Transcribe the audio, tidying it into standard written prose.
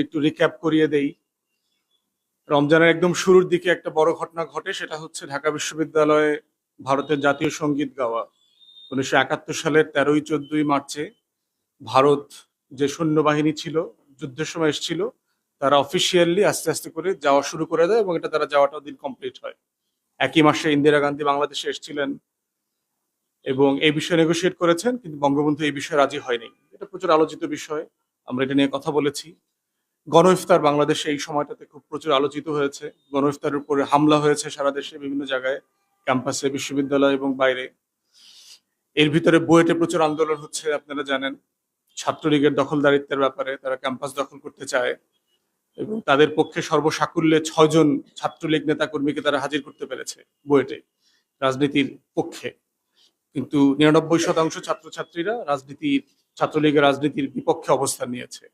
একটু রিক্যাপ করিয়ে দেই। রমজানের একদম শুরুর দিকে একটা বড় ঘটনা ঘটে, সেটা হচ্ছে ঢাকা বিশ্ববিদ্যালয়ে ভারতের জাতীয় সঙ্গীত গাওয়া। 1971 সালের 13-14 মার্চে ভারত যে সৈন্যবাহিনী ছিল, যুদ্ধের সময় এসেছিল, তারা অফিসিয়ালি আস্তে আস্তে করে যাওয়া শুরু করে দেয় এবং এটা তারা যাওয়াটা দিন কমপ্লিট হয়। একই মাসে ইন্দিরা গান্ধী বাংলাদেশে এসেছিলেন এবং এই বিষয়ে নেগোশিয়েট করেছেন, কিন্তু বঙ্গবন্ধু এই বিষয়ে রাজি হয়নি। এটা প্রচুর আলোচিত বিষয়, আমরা এটা নিয়ে কথা বলেছি। গণ ইফতার বাংলাদেশে এই সময়টাতে খুব প্রচুর আলোচিত হয়েছে। গণ ইফতারের উপরে হামলা হয়েছে সারা দেশে বিভিন্ন জায়গায়, ক্যাম্পাসে, বিশ্ববিদ্যালয় এবং বাইরে। এর ভিতরে বুয়েটে প্রচুর আন্দোলন হচ্ছে, আপনারা জানেন। ছাত্রলীগের দখলদারিত্বের ব্যাপারে তারা ক্যাম্পাস দখল করতে চায় এবং তাদের পক্ষে সর্বসাকুল্যে 6 জন ছাত্রলীগ নেতাকর্মীকে তারা হাজির করতে পেরেছে বুয়েটে রাজনীতির পক্ষে। কিন্তু 99% ছাত্রছাত্রীরা ছাত্রলীগের রাজনীতির বিপক্ষে অবস্থান নিয়েছে।